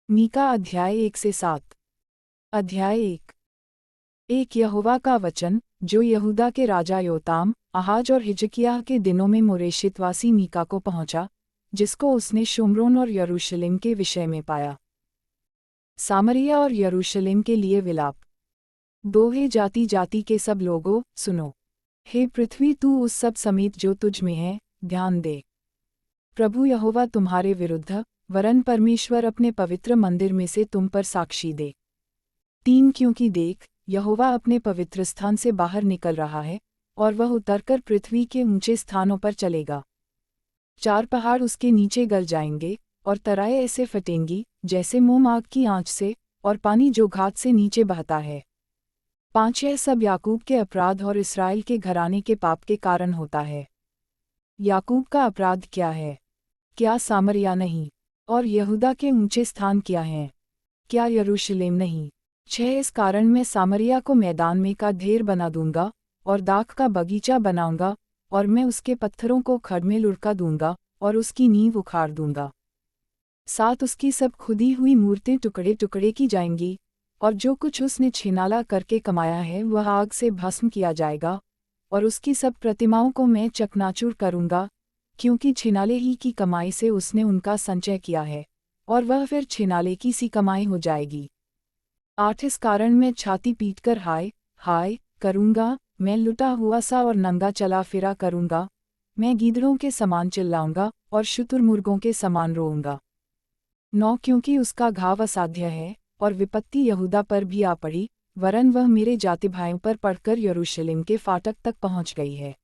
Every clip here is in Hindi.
मीका अध्याय 1 से 7। अध्याय 1। यहोवा का वचन जो यहूदा के राजा योताम, आहाज और हिजकिय्याह के दिनों में मोरेशितवासी मीका को पहुंचा, जिसको उसने शुम्रोन और यरूशलेम के विषय में पाया। सामरिया और यरूशलेम के लिए विलाप। हे जाति जाति के सब लोगों, सुनो। हे पृथ्वी, तू उस सब समेत जो तुझ में है, ध्यान दे। प्रभु यहोवा तुम्हारे विरुद्ध, वरन परमेश्वर अपने पवित्र मंदिर में से तुम पर साक्षी दे। 3 क्योंकि देख, यहोवा अपने पवित्र स्थान से बाहर निकल रहा है, और वह उतरकर पृथ्वी के ऊंचे स्थानों पर चलेगा। 4 पहाड़ उसके नीचे गल जाएंगे, और तराएं ऐसे फटेंगी, जैसे मोम आग की आंच से, और पानी जो घात से नीचे बहता है। 5 यह सब याकूब के अपराध और इस्राएल के घराने के पाप के कारण होता है। याकूब का अपराध क्या है? क्या सामरिया नहीं? और यहूदा के ऊंचे स्थान क्या हैं? क्या यरूशलेम नहीं? 6 इस कारण मैं सामरिया को मैदान में का ढेर बना दूंगा, और दाख का बगीचा बनाऊंगा, और मैं उसके पत्थरों को खड़ में लुढ़का दूंगा, और उसकी नींव उखाड़ दूंगा। 7 उसकी सब खुदी हुई मूर्तें टुकड़े टुकड़े की जाएंगी, और जो कुछ उसने छिनाला करके कमाया है वह आग से भस्म किया जाएगा, और उसकी सब प्रतिमाओं को मैं चकनाचूर करूंगा, क्योंकि छिनाले ही की कमाई से उसने उनका संचय किया है, और वह फिर छिनाले की सी कमाई हो जाएगी। 8 इस कारण मैं छाती पीटकर हाय हाय करूंगा, मैं लुटा हुआ सा और नंगा चला फिरा करूंगा, मैं गीदड़ों के समान चिल्लाऊंगा और शुतुरमुर्गों के समान रोऊंगा। 9 क्योंकि उसका घाव असाध्य है, और विपत्ति यहूदा पर भी आ पड़ी, वरन वह मेरे जाति भाइयों पर पड़कर यरूशलेम के फाटक तक पहुंच गई है।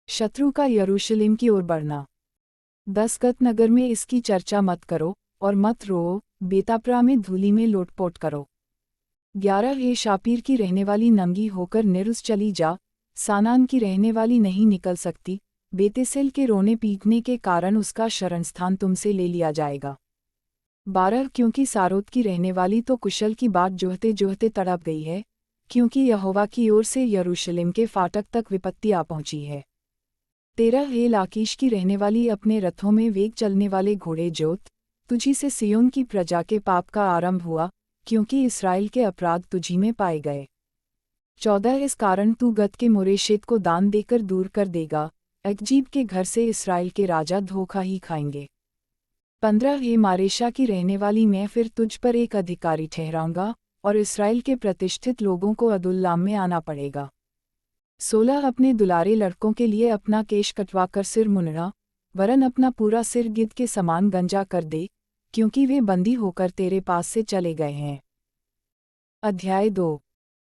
शत्रु का यरूशलेम की ओर बढ़ना। 10 गत नगर में इसकी चर्चा मत करो, और मत रोओ, बेताप्रा में धूलि में लोटपोट करो। 11 हे शापीर की रहने वाली नंगी होकर निरुस चली जा, सानान की रहने वाली नहीं निकल सकती, बेतेसेल के रोने पीटने के कारण उसका शरणस्थान तुमसे ले लिया जाएगा। 12 क्योंकि सारोत की रहने वाली तो कुशल की बाट जोहते जोहते तड़प गई है, क्योंकि यहोवा की ओर से यरूशलेम के फाटक तक विपत्ति आ पहुंची है। 13 हे लाकीश की रहने वाली अपने रथों में वेग चलने वाले घोड़े जोत, तुझी से सियोन की प्रजा के पाप का आरंभ हुआ, क्योंकि इस्राएल के अपराध तुझी में पाए गए। 14 इस कारण तू गत के मोरेशेत को दान देकर दूर कर देगा, अकजीब के घर से इस्राएल के राजा धोखा ही खाएंगे। 15 हे मारेशा की रहने वाली मैं फिर तुझ पर एक अधिकारी ठहराऊंगा, और इस्राएल के प्रतिष्ठित लोगों को अदुल्लाम में आना पड़ेगा। 16 अपने दुलारे लड़कों के लिए अपना केश कटवाकर सिर मुनड़ा, वरन अपना पूरा सिर गिद्ध के समान गंजा कर दे, क्योंकि वे बंदी होकर तेरे पास से चले गए हैं। अध्याय 2।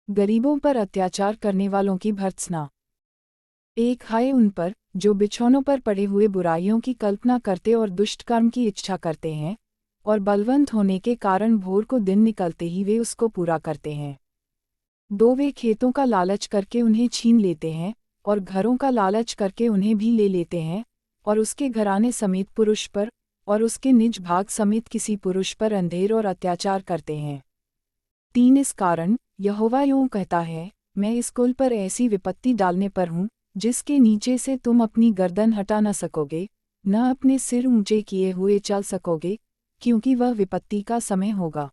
गरीबों पर अत्याचार करने वालों की भर्त्सना। 1 हाय उन पर, जो बिछौनों पर पड़े हुए बुराइयों की कल्पना करते और दुष्ट कर्म की इच्छा करते हैं, और बलवंत होने के कारण भोर को दिन निकलते ही वे उसको पूरा करते हैं। 2 वे खेतों का लालच करके उन्हें छीन लेते हैं, और घरों का लालच करके उन्हें भी ले लेते हैं, और उसके घराने समेत पुरुष पर, और उसके निज भाग समेत किसी पुरुष पर अंधेर और अत्याचार करते हैं। 3 इस कारण यहोवा यूं कहता है, मैं इस कुल पर ऐसी विपत्ति डालने पर हूँ, जिसके नीचे से तुम अपनी गर्दन हटा न सकोगे, न अपने सिर ऊंचे किए हुए चल सकोगे, क्योंकि वह विपत्ति का समय होगा।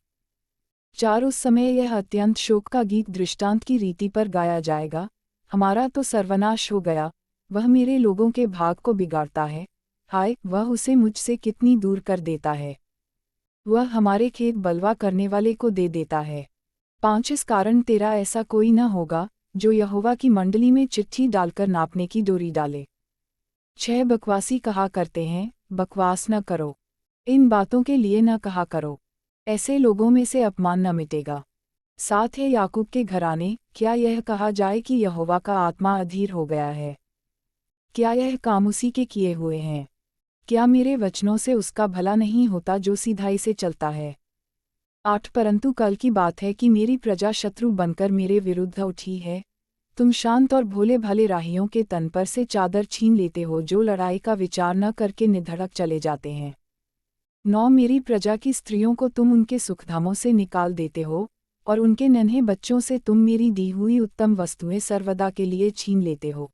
4 उस समय यह अत्यंत शोक का गीत दृष्टांत की रीति पर गाया जाएगा, हमारा तो सर्वनाश हो गया, वह मेरे लोगों के भाग को बिगाड़ता है, हाय वह उसे मुझसे कितनी दूर कर देता है। वह हमारे खेत बलवा करने वाले को दे देता है। 5 इस कारण तेरा ऐसा कोई न होगा, जो यहोवा की मंडली में चिट्ठी डालकर नापने की डोरी डाले। 6 बकवासी कहा करते हैं, बकवास न करो, इन बातों के लिए न कहा करो, ऐसे लोगों में से अपमान न मिटेगा। 7 है याकूब के घराने, क्या यह कहा जाए कि यहोवा का आत्मा अधीर हो गया है? क्या यह काम उसी के किए हुए हैं? क्या मेरे वचनों से उसका भला नहीं होता जो सीधाई से चलता है? 8 परंतु कल की बात है कि मेरी प्रजा शत्रु बनकर मेरे विरुद्ध उठी है, तुम शांत और भोले भाले राहियों के तन पर से चादर छीन लेते हो, जो लड़ाई का विचार न करके निधड़क चले जाते हैं। 9 मेरी प्रजा की स्त्रियों को तुम उनके सुखधामों से निकाल देते हो, और उनके नन्हे बच्चों से तुम मेरी दी हुई उत्तम वस्तुएं सर्वदा के लिए छीन लेते हो।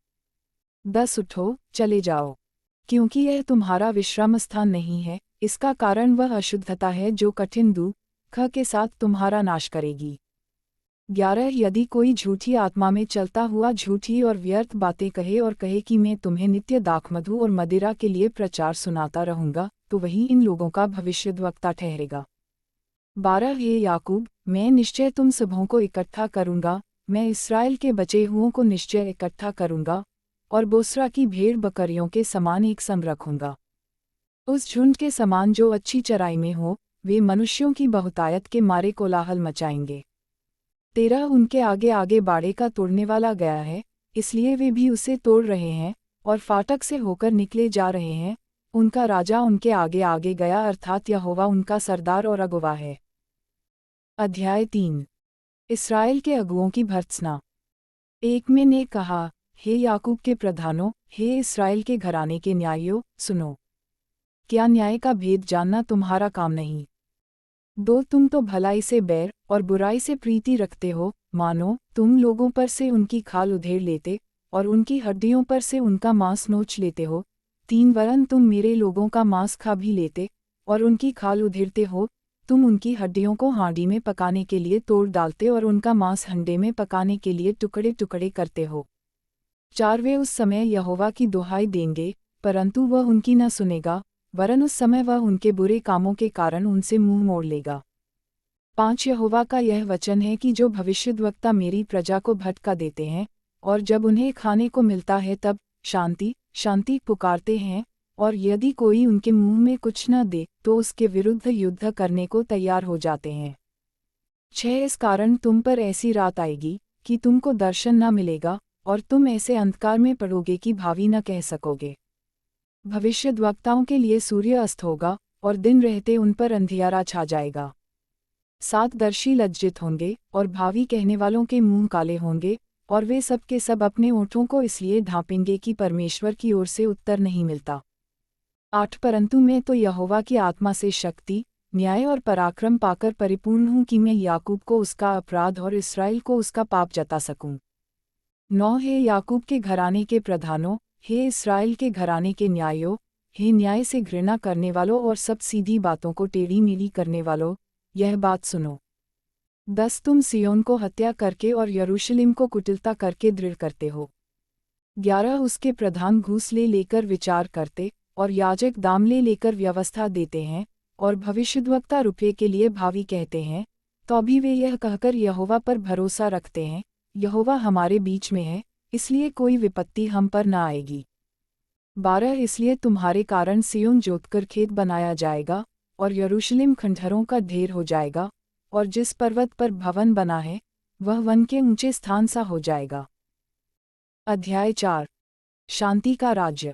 10 उठो, चले जाओ, क्योंकि यह तुम्हारा विश्राम स्थान नहीं है, इसका कारण वह अशुद्धता है जो कठिन दुख के साथ तुम्हारा नाश करेगी। 11 यदि कोई झूठी आत्मा में चलता हुआ झूठी और व्यर्थ बातें कहे और कहे कि मैं तुम्हें नित्य दाखमधु और मदिरा के लिए प्रचार सुनाता रहूंगा, तो वही इन लोगों का भविष्यद्वक्ता ठहरेगा। 12 हे याकूब, मैं निश्चय तुम सबों को इकट्ठा करूंगा, मैं इस्राएल के बचे हुओं को निश्चय इकट्ठा करूंगा और बोस्रा की भेड़ बकरियों के समान एक संग रखूंगा। उस झुंड के समान जो अच्छी चराई में हो, वे मनुष्यों की बहुतायत के मारे कोलाहल मचाएंगे। 13 उनके आगे आगे बाड़े का तोड़ने वाला गया है, इसलिए वे भी उसे तोड़ रहे हैं और फाटक से होकर निकले जा रहे हैं। उनका राजा उनके आगे आगे गया, अर्थात यहोवा उनका सरदार और अगुवा है। अध्याय 3 इस्राएल के अगुओं की भर्त्सना। एक में ने कहा, हे याकूब के प्रधानों, हे इस्राएल के घराने के न्यायियों, सुनो। क्या न्याय का भेद जानना तुम्हारा काम नहीं? 2 तुम तो भलाई से बैर और बुराई से प्रीति रखते हो, मानो तुम लोगों पर से उनकी खाल उधेड़ लेते और उनकी हड्डियों पर से उनका मांस नोच लेते हो। 3 वरन तुम मेरे लोगों का मांस खा भी लेते और उनकी खाल उधेड़ते हो। तुम उनकी हड्डियों को हांडी में पकाने के लिए तोड़ डालते और उनका मांस हंडे में पकाने के लिए टुकड़े टुकड़े करते हो। 4 वे उस समय यहोवा की दुहाई देंगे, परंतु वह उनकी न सुनेगा, वरन उस समय वह उनके बुरे कामों के कारण उनसे मुंह मोड़ लेगा। 5 यहोवा का यह वचन है कि जो भविष्यद्वक्ता मेरी प्रजा को भटका देते हैं और जब उन्हें खाने को मिलता है तब शांति शांति पुकारते हैं, और यदि कोई उनके मुंह में कुछ न दे तो उसके विरुद्ध युद्ध करने को तैयार हो जाते हैं। 6 इस कारण तुम पर ऐसी रात आएगी कि तुमको दर्शन न मिलेगा और तुम ऐसे अंधकार में पड़ोगे कि भावी न कह सकोगे। भविष्यद्वक्ताओं के लिए सूर्य अस्त होगा और दिन रहते उन पर अंधियारा छा जाएगा। 7 दर्शी लज्जित होंगे और भावी कहने वालों के मुंह काले होंगे, और वे सब के सब अपने ओंठों को इसलिए ढांपेंगे कि परमेश्वर की ओर से उत्तर नहीं मिलता। 8 परंतु मैं तो यहोवा की आत्मा से शक्ति, न्याय और पराक्रम पाकर परिपूर्ण हूँ कि मैं याकूब को उसका अपराध और इस्राएल को उसका पाप जता सकूं। 9 हे याकूब के घराने के प्रधानों, हे इस्राएल के घराने के न्यायों, हे न्याय से घृणा करने वालों और सब सीधी बातों को टेढ़ी मेढ़ी करने वालों, यह बात सुनो। 10 तुम सियोन को हत्या करके और यरूशलेम को कुटिलता करके दृढ़ करते हो। 11 उसके प्रधान घूस ले लेकर विचार करते और याजक दाम ले लेकर व्यवस्था देते हैं और भविष्यद्वक्ता रुपये के लिए भावी कहते हैं, तो भी वे यह कहकर यहोवा पर भरोसा रखते हैं, यहोवा हमारे बीच में है, इसलिए कोई विपत्ति हम पर न आएगी। 12 इसलिए तुम्हारे कारण सियोन जोतकर खेत बनाया जाएगा और यरूशलेम खंडहरों का ढेर हो जाएगा, और जिस पर्वत पर भवन बना है वह वन के ऊंचे स्थान सा हो जाएगा। अध्याय 4 शांति का राज्य।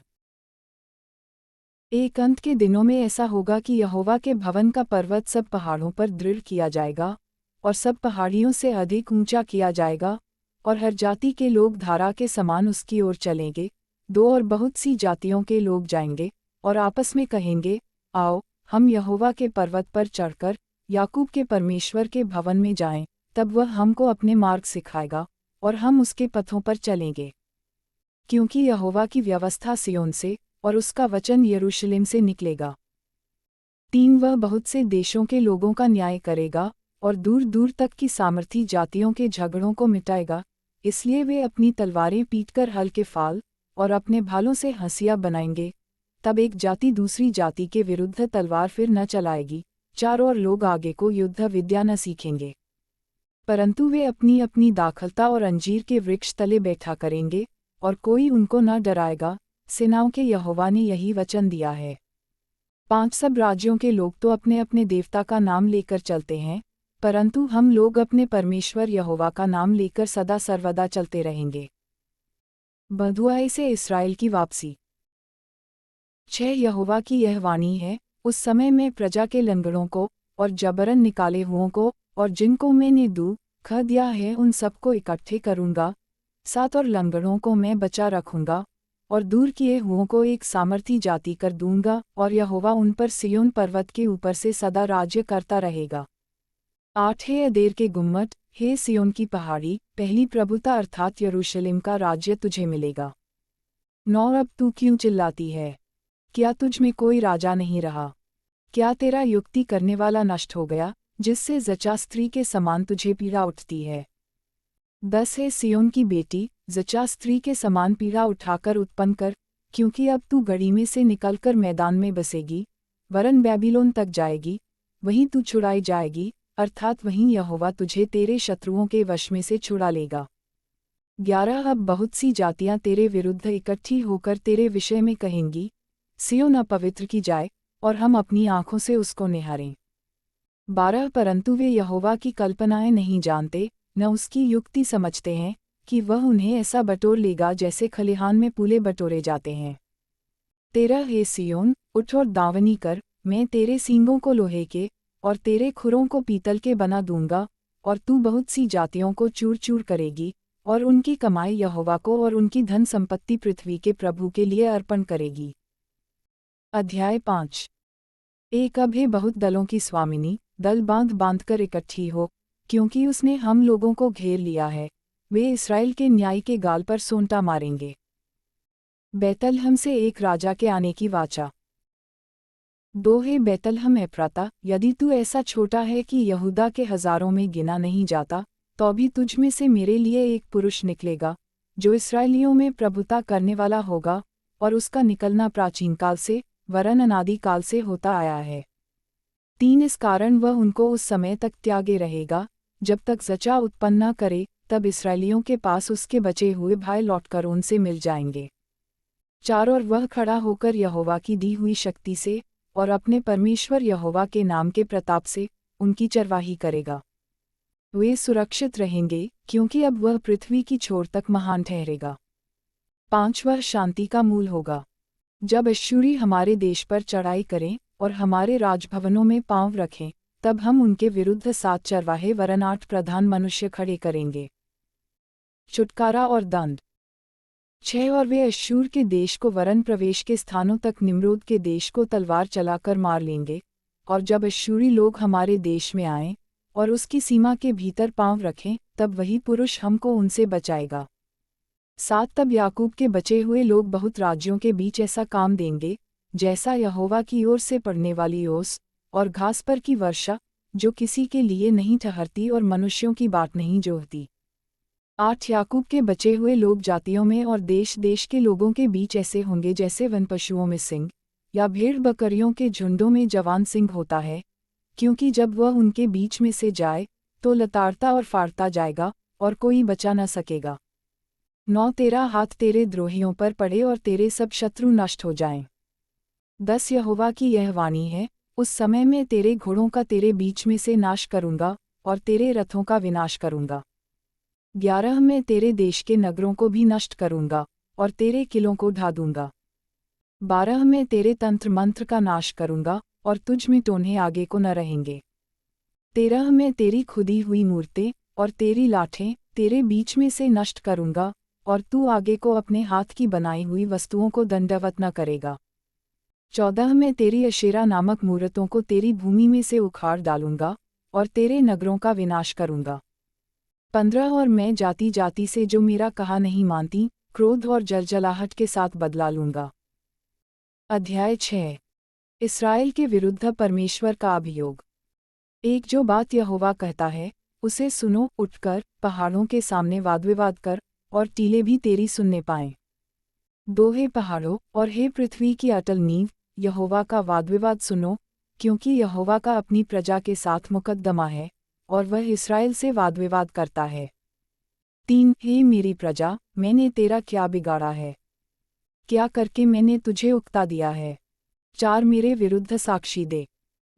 एक अंत के दिनों में ऐसा होगा कि यहोवा के भवन का पर्वत सब पहाड़ों पर दृढ़ किया जाएगा और सब पहाड़ियों से अधिक ऊंचा किया जाएगा, और हर जाति के लोग धारा के समान उसकी ओर चलेंगे। 2 और बहुत सी जातियों के लोग जाएंगे और आपस में कहेंगे, आओ हम यहोवा के पर्वत पर चढ़कर याकूब के परमेश्वर के भवन में जाएं, तब वह हमको अपने मार्ग सिखाएगा और हम उसके पथों पर चलेंगे। क्योंकि यहोवा की व्यवस्था सियोन से और उसका वचन यरूशलेम से निकलेगा। 3 वह बहुत से देशों के लोगों का न्याय करेगा और दूर दूर तक की सामर्थी जातियों के झगड़ों को मिटाएगा, इसलिए वे अपनी तलवारें पीटकर हल के फाल और अपने भालों से हंसिया बनाएंगे। तब एक जाति दूसरी जाति के विरुद्ध तलवार फिर न चलाएगी, 4 और लोग आगे को युद्ध विद्या न सीखेंगे, परंतु वे अपनी अपनी दाखलता और अंजीर के वृक्ष तले बैठा करेंगे और कोई उनको न डराएगा। सेनाओं के यहोवा ने यही वचन दिया है। 5 सब राज्यों के लोग तो अपने अपने देवता का नाम लेकर चलते हैं, परंतु हम लोग अपने परमेश्वर यहोवा का नाम लेकर सदा सर्वदा चलते रहेंगे। बँधुआई से इस्राएल की वापसी। 6 यहोवा की यह वाणी है, उस समय मैं प्रजा के लंगड़ों को और जबरन निकाले हुओं को और जिनको मैंने दुख दिया है उन सबको इकट्ठे करूँगा। 7 और लंगड़ों को मैं बचा रखूँगा और दूर किए हुओं को एक सामर्थी जाति कर दूंगा, और यहोवा उन पर सियोन पर्वत के ऊपर से सदा राज्य करता रहेगा। 8 हे अदेर के गुम्मट, हे सियोन की पहाड़ी, पहली प्रभुता अर्थात यरूशलेम का राज्य तुझे मिलेगा। 9 अब तू क्यों चिल्लाती है? क्या तुझ में कोई राजा नहीं रहा? क्या तेरा युक्ति करने वाला नष्ट हो गया, जिससे जचा स्त्री के समान तुझे पीड़ा उठती है? 10 है सियोन की बेटी, जचा स्त्री के समान पीड़ा उठाकर उत्पन्न कर, क्योंकि अब तू गढ़ी में से निकलकर मैदान में बसेगी, वरन बैबीलोन तक जाएगी, वहीं तू छुड़ाई जाएगी, अर्थात वहीं यहोवा तुझे तेरे शत्रुओं के वश में से छुड़ा लेगा। 11 अब बहुत सी जातियां तेरे विरुद्ध इकट्ठी होकर तेरे विषय में कहेंगी, सियोन अपवित्र की जाए, और हम अपनी आंखों से उसको निहारें। 12 परंतु वे यहोवा की कल्पनाएं नहीं जानते, न उसकी युक्ति समझते हैं, कि वह उन्हें ऐसा बटोर लेगा जैसे खलिहान में पूले बटोरे जाते हैं। 13 हे सियोन, उठ और दावनी कर, मैं तेरे सींगों को लोहे के और तेरे खुरों को पीतल के बना दूंगा, और तू बहुत सी जातियों को चूर चूर करेगी, और उनकी कमाई यहोवा को और उनकी धन संपत्ति पृथ्वी के प्रभु के लिए अर्पण करेगी। अध्याय 5। एक अब हे बहुत दलों की स्वामिनी, दल बांध बांध कर इकट्ठी हो, क्योंकि उसने हम लोगों को घेर लिया है, वे इस्राएल के न्याय के गाल पर सोंटा मारेंगे। बैतलहम से एक राजा के आने की वाचा। 2 हे बैतलहम एफ्राता, यदि तू ऐसा छोटा है कि यहूदा के हजारों में गिना नहीं जाता, तो भी तुझ में से मेरे लिए एक पुरुष निकलेगा, जो इस्राएलियों में प्रभुता करने वाला होगा, और उसका निकलना प्राचीन काल से, वरन अनादि काल से होता आया है। 3 इस कारण वह उनको उस समय तक त्यागे रहेगा, जब तक जचा उत्पन्न न करे, तब इस्राएलियों के पास उसके बचे हुए भाई लौटकर उनसे मिल जाएंगे। 4 और वह खड़ा होकर यहोवा की दी हुई शक्ति से, और अपने परमेश्वर यहोवा के नाम के प्रताप से, उनकी चरवाही करेगा। वे सुरक्षित रहेंगे, क्योंकि अब वह पृथ्वी की छोर तक महान ठहरेगा। 5 वह शांति का मूल होगा। जब अश्शूरी हमारे देश पर चढ़ाई करें, और हमारे राजभवनों में पांव रखें, तब हम उनके विरुद्ध 7 चरवाहे वरन 8 प्रधान मनुष्य खड़े करेंगे। छुटकारा और दंड। 6 और वे अश्शूर के देश को वरन प्रवेश के स्थानों तक निम्रोद के देश को तलवार चलाकर मार लेंगे, और जब अश्शूरी लोग हमारे देश में आएं, और उसकी सीमा के भीतर पांव रखें, तब वही पुरुष हमको उनसे बचाएगा। 7 तब याकूब के बचे हुए लोग बहुत राज्यों के बीच ऐसा काम देंगे, जैसा यहोवा की ओर से पड़ने वाली ओस और घास पर की वर्षा, जो किसी के लिए नहीं ठहरती और मनुष्यों की बाट नहीं जोहती। 8 याकूब के बचे हुए लोग जातियों में और देश देश के लोगों के बीच ऐसे होंगे जैसे वन पशुओं में सिंह, या भेड़ बकरियों के झुंडों में जवान सिंह होता है, क्योंकि जब वह उनके बीच में से जाए, तो लताड़ता और फाड़ता जाएगा, और कोई बचा न सकेगा। 9 तेरा हाथ तेरे द्रोहियों पर पड़े और तेरे सब शत्रु नष्ट हो जाएं। 10 यहोवा की यह वाणी है, उस समय में तेरे घोड़ों का तेरे बीच में से नाश करूँगा, और तेरे रथों का विनाश करूँगा। 11 मैं तेरे देश के नगरों को भी नष्ट करूँगा, और तेरे किलों को ढा दूँगा। 12 मैं तेरे तंत्र मंत्र का नाश करूँगा, और तुझ में टोन्हे आगे को न रहेंगे। 13 मैं तेरी खुदी हुई मूर्तें और तेरी लाठें तेरे बीच में से नष्ट करूँगा, और तू आगे को अपने हाथ की बनाई हुई वस्तुओं को दंडवत न करेगा। 14 मैं तेरी अशेरा नामक मूर्तों को तेरी भूमि में से उखाड़ डालूंगा, और तेरे नगरों का विनाश करूंगा। 15 और मैं जाति जाति से जो मेरा कहा नहीं मानती, क्रोध और जलजलाहट के साथ बदला लूंगा। अध्याय 6। इस्राएल के विरुद्ध परमेश्वर का अभियोग। एक जो बात यहोवा कहता है, उसे सुनो, उठकर पहाड़ों के सामने वादविवाद कर, और टीले भी तेरी सुनने पाएं। 2 हे पहाड़ों और हे पृथ्वी की अटल नींव, यहोवा का वादविवाद सुनो, क्योंकि यहोवा का अपनी प्रजा के साथ मुकद्दमा है, और वह इस्राएल से वादविवाद करता है। 3 हे मेरी प्रजा, मैंने तेरा क्या बिगाड़ा है? क्या करके मैंने तुझे उकता दिया है? 4 मेरे विरुद्ध साक्षी दे।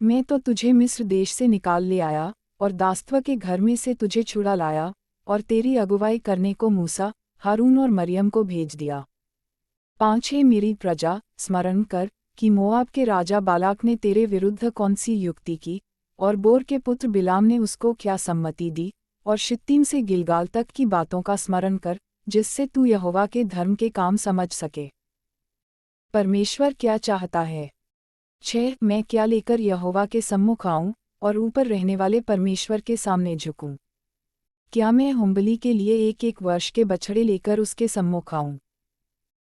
मैं तो तुझे मिस्र देश से निकाल ले आया, और दासत्व के घर में से तुझे छुड़ा लाया, और तेरी अगुवाई करने को मूसा, हारून और मरियम को भेज दिया। 5 हे मेरी प्रजा, स्मरण कर कि मोआब के राजा बालाक ने तेरे विरुद्ध कौन सी युक्ति की, और बोर के पुत्र बिलाम ने उसको क्या सम्मति दी, और शित्तीम से गिलगाल तक की बातों का स्मरण कर, जिससे तू यहोवा के धर्म के काम समझ सके। परमेश्वर क्या चाहता है? 6 मैं क्या लेकर यहोवा के सम्मुख आऊं, और ऊपर रहने वाले परमेश्वर के सामने झुकूं? क्या मैं हुम्बली के लिए 1-1 वर्ष के बछड़े लेकर उसके सम्मुख आऊं?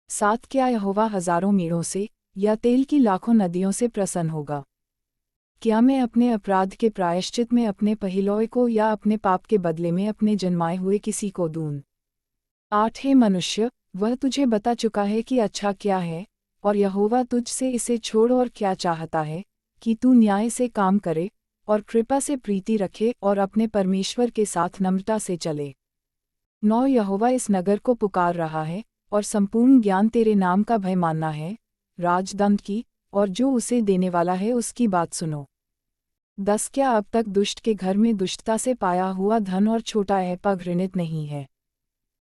7 क्या यहोवा हजारों मेढ़ों से, या तेल की लाखों नदियों से प्रसन्न होगा? क्या मैं अपने अपराध के प्रायश्चित में अपने पहिलौए को या अपने पाप के बदले में अपने जन्माए हुए किसी को दूँ? 8 हे मनुष्य, वह तुझे बता चुका है कि अच्छा क्या है, और यहोवा तुझसे इसे छोड़ और क्या चाहता है, कि तू न्याय से काम करे, और कृपा से प्रीति रखे और अपने परमेश्वर के साथ नम्रता से चले। 9 यहोवा इस नगर को पुकार रहा है, और संपूर्ण ज्ञान तेरे नाम का भय मानना है, राजदंड की, और जो उसे देने वाला है उसकी बात सुनो। 10 क्या अब तक दुष्ट के घर में दुष्टता से पाया हुआ धन और छोटा ऐपा घृणित नहीं है?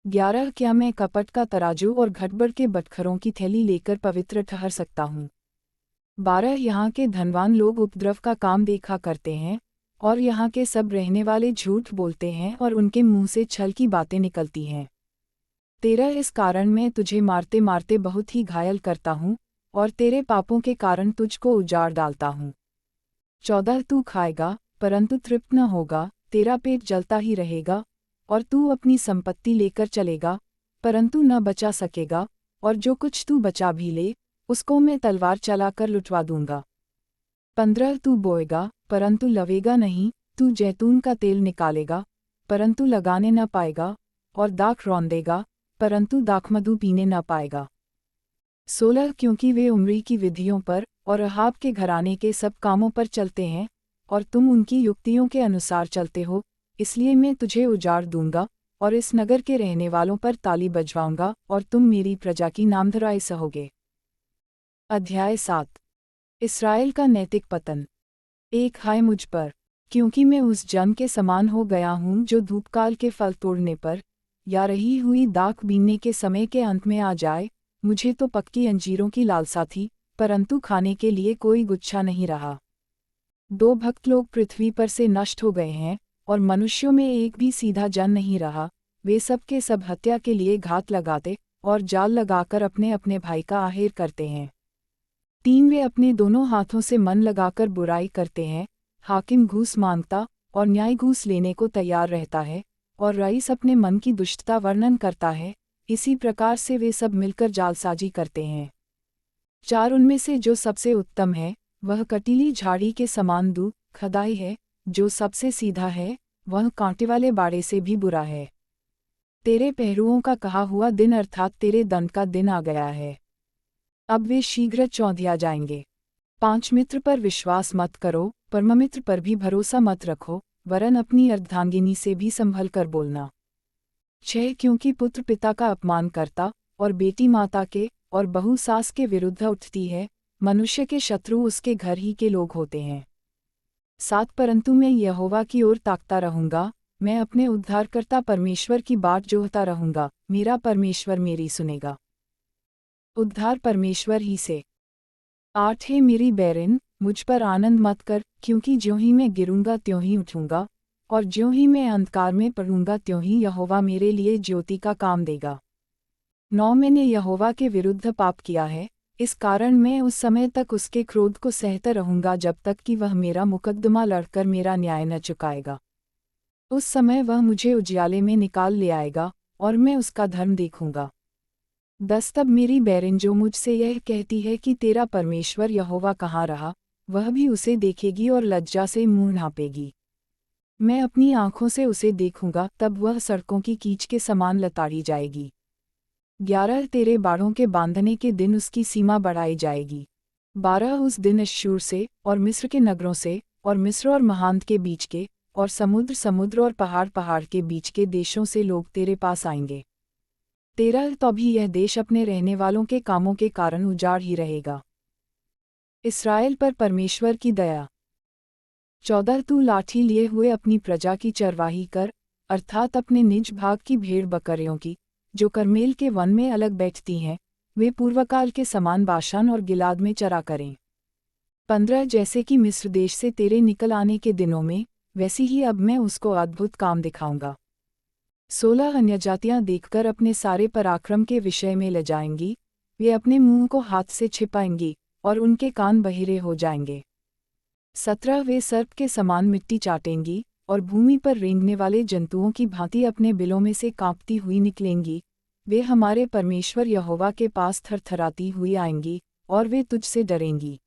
11 क्या मैं कपट का तराजू और घटबड़ के बटखरों की थैली लेकर पवित्र ठहर सकता हूँ? 12 यहाँ के धनवान लोग उपद्रव का काम देखा करते हैं, और यहाँ के सब रहने वाले झूठ बोलते हैं और उनके मुंह से छल की बातें निकलती हैं। 13 इस कारण मैं तुझे मारते मारते बहुत ही घायल करता हूँ, और तेरे पापों के कारण तुझको उजाड़ डालता हूँ। 14 तू खाएगा, परंतु तृप्त न होगा, तेरा पेट जलता ही रहेगा, और तू अपनी संपत्ति लेकर चलेगा, परंतु न बचा सकेगा, और जो कुछ तू बचा भी ले, उसको मैं तलवार चलाकर लुटवा दूंगा। 15 तू बोएगा, परंतु लवेगा नहीं, तू जैतून का तेल निकालेगा, परंतु लगाने न पाएगा, और दाख रौंदेगा, परंतु दाखमधु पीने न पाएगा। 16 क्योंकि वे उम्री की विधियों पर और अहाब के घराने के सब कामों पर चलते हैं, और तुम उनकी युक्तियों के अनुसार चलते हो, इसलिए मैं तुझे उजाड़ दूंगा, और इस नगर के रहने वालों पर ताली बजवाऊंगा, और तुम मेरी प्रजा की नामधराई सहोगे। अध्याय 7 इस्राएल का नैतिक पतन। 1 हाय मुझ पर, क्योंकि मैं उस जन के समान हो गया हूँ जो धूपकाल के फल तोड़ने पर, या रही हुई दाख बीनने के समय के अंत में आ जाए। मुझे तो पक्की अंजीरों की लालसा थी, परंतु खाने के लिए कोई गुच्छा नहीं रहा। 2 भक्त लोग पृथ्वी पर से नष्ट हो गए हैं, और मनुष्यों में एक भी सीधा जन नहीं रहा। वे सब के सब हत्या के लिए घात लगाते और जाल लगाकर अपने अपने भाई का आहेर करते हैं। 3 वे अपने दोनों हाथों से मन लगाकर बुराई करते हैं। हाकिम घूस मांगता और न्याय घूस लेने को तैयार रहता है, और रईस अपने मन की दुष्टता वर्णन करता है। इसी प्रकार से वे सब मिलकर जालसाजी करते हैं। 4 उनमें से जो सबसे उत्तम है, वह कटीली झाड़ी के समान खदाई है। जो सबसे सीधा है, वह कांटे वाले बाड़े से भी बुरा है। तेरे पहरुओं का कहा हुआ दिन अर्थात तेरे दंड का दिन आ गया है। अब वे शीघ्र चौंधिया जाएंगे। 5 मित्र पर विश्वास मत करो, परममित्र पर भी भरोसा मत रखो, वरन अपनी अर्धांगिनी से भी संभल कर बोलना। 6 क्योंकि पुत्र पिता का अपमान करता, और बेटी माता के, और बहू सास के विरुद्ध उठती है, मनुष्य के शत्रु उसके घर ही के लोग होते हैं। 7 परंतु मैं यहोवा की ओर ताकता रहूंगा, मैं अपने उद्धारकर्ता परमेश्वर की बाट जोहता रहूंगा, मेरा परमेश्वर मेरी सुनेगा। उद्धार परमेश्वर ही से। 8 हे मेरी बैरिन, मुझ पर आनंद मत कर, क्योंकि ज्यों ही मैं गिरूंगा त्यों ही उठूंगा, और ज्यों ही मैं अंधकार में पड़ूंगा त्यों ही यहोवा मेरे लिए ज्योति का काम देगा। 9 मैंने यहोवा के विरुद्ध पाप किया है, इस कारण मैं उस समय तक उसके क्रोध को सहता रहूंगा जब तक कि वह मेरा मुकद्दमा लड़कर मेरा न्याय न चुकाएगा। उस समय वह मुझे उजियाले में निकाल ले आएगा, और मैं उसका धर्म देखूंगा। 10 तब मेरी बैरिन जो मुझसे यह कहती है कि तेरा परमेश्वर यहोवा कहाँ रहा, वह भी उसे देखेगी और लज्जा से मुंह ढांपेगी। मैं अपनी आँखों से उसे देखूंगा, तब वह सड़कों की कीच के समान लताड़ी जाएगी। 11 तेरे बाड़ों के बांधने के दिन उसकी सीमा बढ़ाई जाएगी। 12 उस दिन अश्शूर से, और मिस्र के नगरों से, और मिस्र और महान्त के बीच के, और समुद्र और पहाड़ के बीच के देशों से लोग तेरे पास आएंगे। 13 तो भी यह देश अपने रहने वालों के कामों के कारण उजाड़ ही रहेगा। इस्राएल पर परमेश्वर की दया। 14 तू लाठी लिए हुए अपनी प्रजा की चरवाही कर, अर्थात अपने निज भाग की भेड़ बकरियों की, जो करमेल के वन में अलग बैठती हैं, वे पूर्वकाल के समान बाशान और गिलाद में चरा करें। 15 जैसे कि मिस्र देश से तेरे निकल आने के दिनों में, वैसी ही अब मैं उसको अद्भुत काम दिखाऊंगा। 16 अन्यजातियां देखकर अपने सारे पराक्रम के विषय में लजाएंगी, वे अपने मुंह को हाथ से छिपाएंगी, और उनके कान बहिरे हो जाएंगे। 17 वे सर्प के समान मिट्टी चाटेंगी, और भूमि पर रेंगने वाले जंतुओं की भांति अपने बिलों में से कांपती हुई निकलेंगी। वे हमारे परमेश्वर यहोवा के पास थरथराती हुई आएंगी, और वे तुझसे डरेंगी।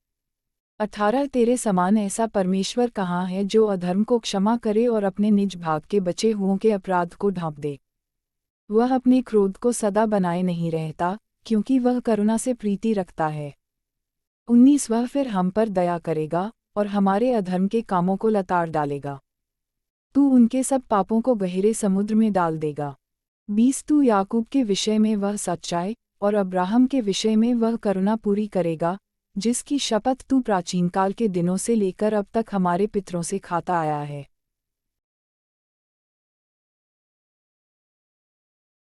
18 तेरे समान ऐसा परमेश्वर कहाँ है जो अधर्म को क्षमा करे और अपने निज भाग के बचे हुओं के अपराध को ढांप दे। वह अपने क्रोध को सदा बनाए नहीं रहता, क्योंकि वह करुणा से प्रीति रखता है। 19 वह फिर हम पर दया करेगा और हमारे अधर्म के कामों को लताड़ डालेगा। तू उनके सब पापों को गहरे समुद्र में डाल देगा। 20 तू याकूब के विषय में वह सच्चाई और अब्राहम के विषय में वह करुणा पूरी करेगा, जिसकी शपथ तू प्राचीनकाल के दिनों से लेकर अब तक हमारे पितरों से खाता आया है।